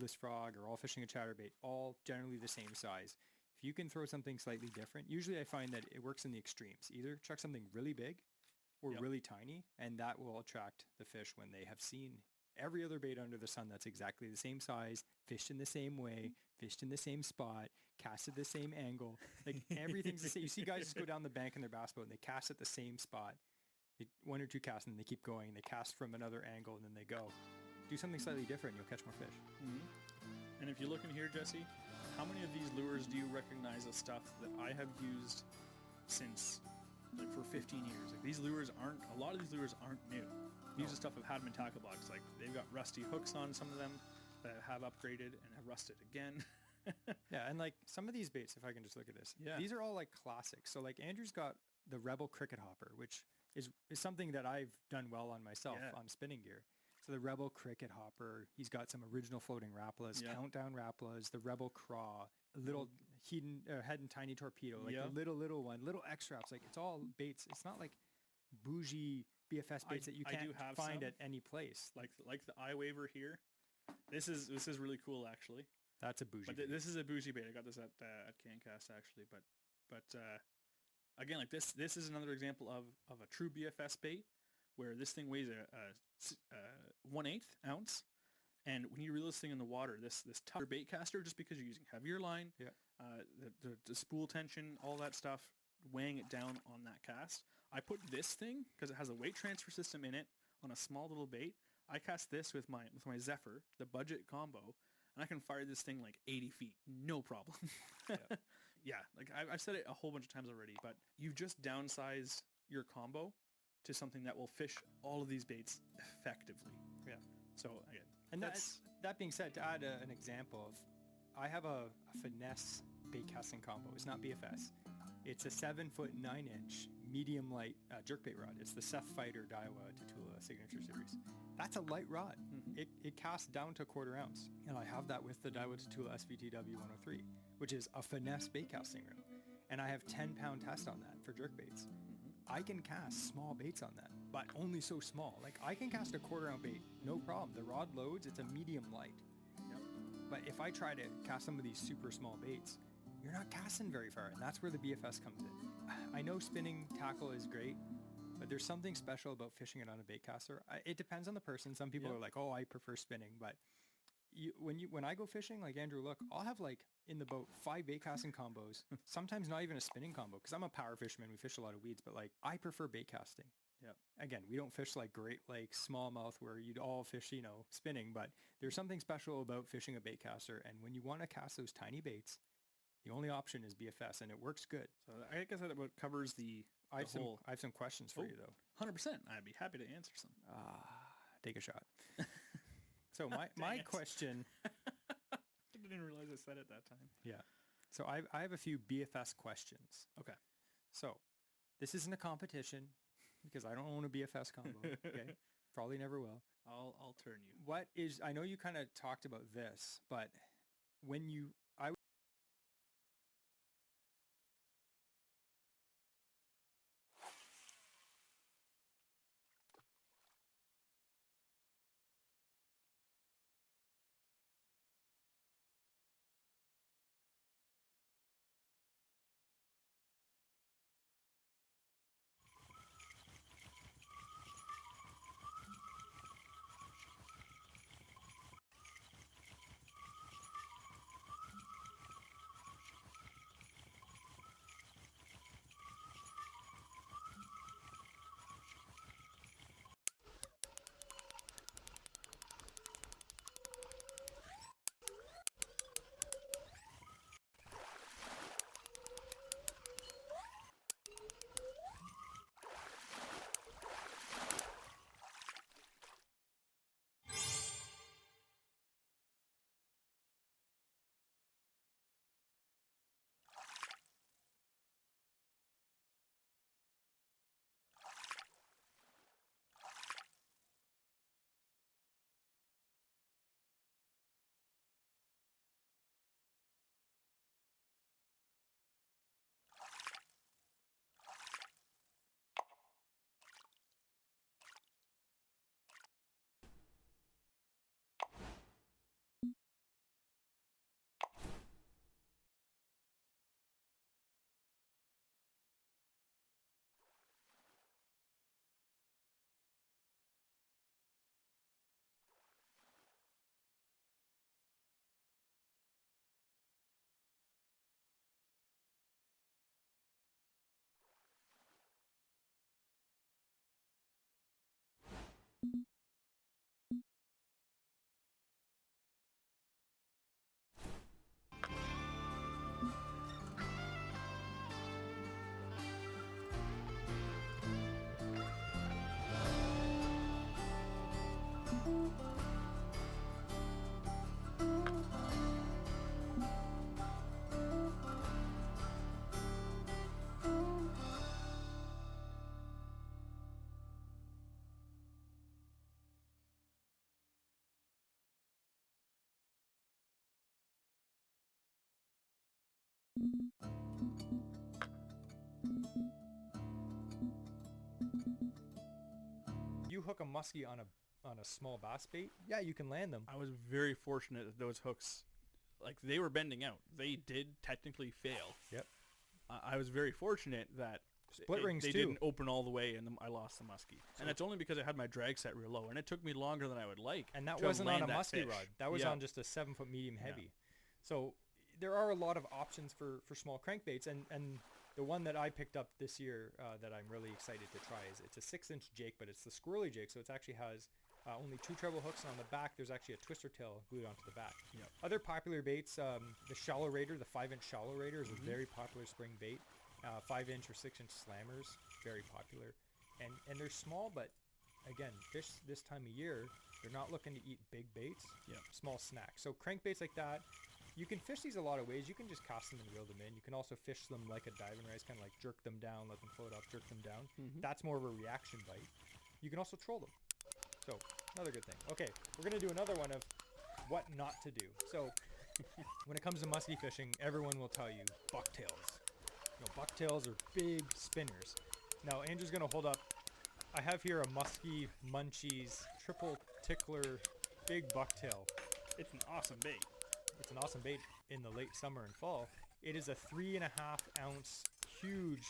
tubeless frog or all fishing a chatterbait, all generally the same size. If you can throw something slightly different, usually I find that it works in the extremes. Either chuck something really big or really tiny, and that will attract the fish when they have seen every other bait under the sun that's exactly the same size, fished in the same way, fished in the same spot, cast at the same angle. Like everything's the same. You see guys just go down the bank in their bass boat and they cast at the same spot. One or two casts and they keep going. They cast from another angle and then they go. Do something slightly different, you'll catch more fish. Mm-hmm. And if you look in here, Jesse, how many of these lures do you recognize as stuff that I have used since, like, for 15 years? Like, these lures aren't, a lot of these lures aren't new. These are stuff I've had them in tackle box. Like, they've got rusty hooks on some of them that have upgraded and have rusted again. Yeah, and like some of these baits, if I can just look at this, these are all like classics. So like Andrew's got the Rebel Cricket Hopper, which is something that I've done well on myself on spinning gear. So the Rebel Cricket Hopper, he's got some original floating Raplas, Countdown Raplas, the Rebel Craw, a little head and tiny torpedo, like the little one, little X-Traps. Like it's all baits. It's not like bougie BFS baits that you can't find at any place. Like the eye waver here. This is really cool, actually. That's a bougie. But this is a bougie bait. I got this at CanCast, actually. But again, like this is another example of a true BFS bait, where this thing weighs a 1/8 ounce, and when you reel this thing in the water, this tougher bait caster, just because you're using heavier line, the spool tension, all that stuff, weighing it down on that cast. I put this thing, because it has a weight transfer system in it, on a small little bait. I cast this with my Zephyr, the budget combo, and I can fire this thing like 80 feet, no problem. Like I've said it a whole bunch of times already, but you just downsize your combo to something that will fish all of these baits effectively. Yeah. So again, and that being said, to add an example of, I have a finesse bait casting combo. It's not BFS. It's a 7-foot 9-inch medium light jerkbait rod. It's the Seth Fighter Daiwa Tatula Signature Series. That's a light rod. Mm-hmm. It casts down to 1/4 ounce. And I have that with the Daiwa Tatula SVTW 103, which is a finesse bait casting reel. And I have 10-pound test on that for jerkbaits. I can cast small baits on that, but only so small. Like I can cast a 1/4 ounce bait, no problem. The rod loads, it's a medium light. But if I try to cast some of these super small baits, you're not casting very far, and that's where the BFS comes in. I know spinning tackle is great, but there's something special about fishing it on a bait caster. It depends on the person. Some people are like, oh, I prefer spinning, but when I go fishing, like Andrew, look, I'll have like in the boat 5 bait casting combos, sometimes not even a spinning combo, because I'm a power fisherman. We fish a lot of weeds, but like I prefer bait casting. Yeah. Again, we don't fish like Great Lakes, smallmouth, where you'd all fish, spinning, but there's something special about fishing a bait caster. And when you want to cast those tiny baits, the only option is BFS, and it works good. So I guess that about covers the whole... I have some questions for you, though. 100%. I'd be happy to answer some. Take a shot. So my question... I didn't realize I said it that time. Yeah. So I have a few BFS questions. Okay. So this isn't a competition, because I don't own a BFS combo. Okay. Probably never will. I'll turn you. I know you kind of talked about this, but when you... You hook a muskie on a small bass bait, yeah, you can land them. I was very fortunate that those hooks, like, they were bending out. They did technically fail. Yep. I was very fortunate that Split rings they too. didn't open all the way, and I lost the muskie. And that's only because I had my drag set real low, and it took me longer than I would like. And that to wasn't on land a that muskie fish. rod. That was Yeah. on just a 7-foot medium heavy. So there are a lot of options for small crankbaits, and the one that I picked up this year that I'm really excited to try is it's a 6-inch jake, but it's the squirrely jake, so it actually has only 2 treble hooks, and on the back there's actually a twister tail glued onto the back. Yep. Other popular baits, the shallow raider, the 5-inch shallow raider is a very popular spring bait. 5-inch or 6-inch slammers, very popular, and they're small, but again, fish this time of year, they're not looking to eat big baits. Yeah. Small snacks. So crankbaits like that, you can fish these a lot of ways. You can just cast them and reel them in. You can also fish them like a diving rice, kind of like jerk them down, let them float up, jerk them down. That's more of a reaction bite. You can also troll them. So another good thing. Okay, we're going to do another one of what not to do. So when it comes to muskie fishing, everyone will tell you bucktails. Bucktails are big spinners. Now Andrew's going to hold up, I have here a muskie munchies triple tickler big bucktail. It's an awesome bait. It's an awesome bait in the late summer and fall. It is a 3.5 ounce huge,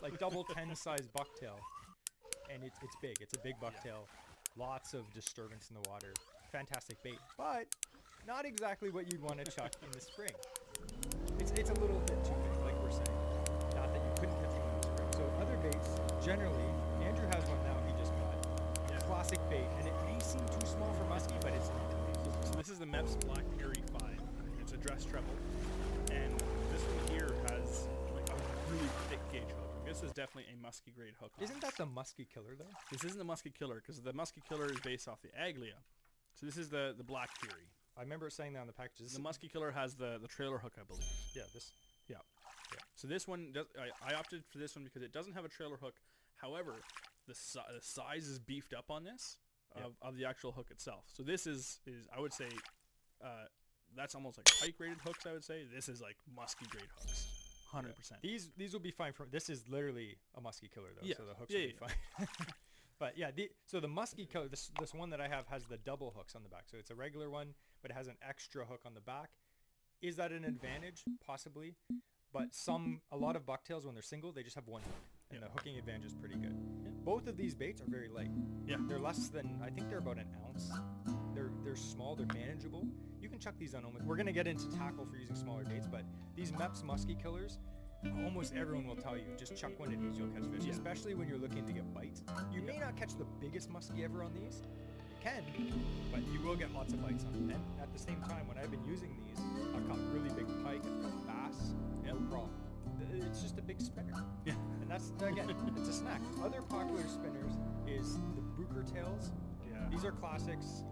like double 10 size bucktail, and it's big. It's a big bucktail. Lots of disturbance in the water. Fantastic bait, but not exactly what you'd want to chuck in the spring. It's a little bit too big, like we're saying. Not that you couldn't catch one in the spring. So other baits, generally, Andrew has one now he just got. Yeah. Classic bait, and it may seem too small for muskie, but it's not. So this is the Mepps Black Fury 5. It's a dress treble, and this one here has like a really thick gauge hook. This is definitely a musky grade hook. Isn't that the muskie killer though? This isn't the musky killer, because the musky killer is based off the Aglia. So this is the Black Fury. I remember it saying that on the packages. The musky killer has the trailer hook, I believe. Yeah, this. Yeah. So this one does. I opted for this one because it doesn't have a trailer hook. However, the size is beefed up on this of the actual hook itself. So this is I would say that's almost like pike rated hooks. I would say this is like musky grade hooks, 100%. These will be fine for. This is literally a muskie killer though, Yeah. so the hooks Yeah, will be fine. But yeah, so the muskie killer, this one that I have has the double hooks on the back. So it's a regular one, but it has an extra hook on the back. Is that an advantage? Possibly. But a lot of bucktails, when they're single, they just have one hook, and the hooking advantage is pretty good. Both of these baits are very light. Yeah. They're less than, I think they're about an ounce. They're small, they're manageable. You can chuck these on almost, we're going to get into tackle for using smaller baits, but these Mepps muskie killers, almost everyone will tell you, just chuck one of these, you'll catch fish, especially when you're looking to get bites. You may not catch the biggest muskie ever on these. You can, but you will get lots of bites on them. And at the same time, when I've been using these, I've caught really big pike, I've caught bass, no problem. It's just a big spinner. Yeah. And that's, again, it's a snack. Other popular spinners is the Booker tails. Yeah. These are classics.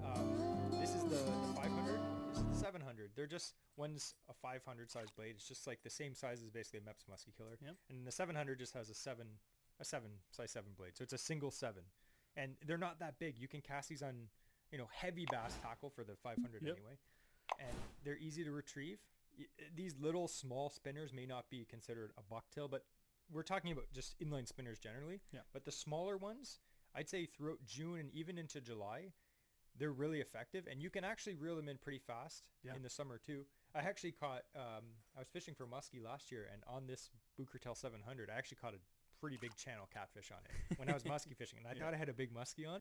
This is the 500. This is the 700. They're just, one's a 500 size blade. It's just like the same size as basically a Mepps muskie killer. Yep. And the 700 just has a size 7 blade. So it's a single 7. And they're not that big. You can cast these on, heavy bass tackle for the 500 anyway. And they're easy to retrieve. These little small spinners may not be considered a bucktail, but we're talking about just inline spinners generally. Yeah. But the smaller ones, I'd say throughout June and even into July, they're really effective, and you can actually reel them in pretty fast in the summer too. I actually caught, I was fishing for muskie last year, and on this Bookertail 700, I actually caught a pretty big channel catfish on it when I was muskie fishing, and I thought I had a big muskie on.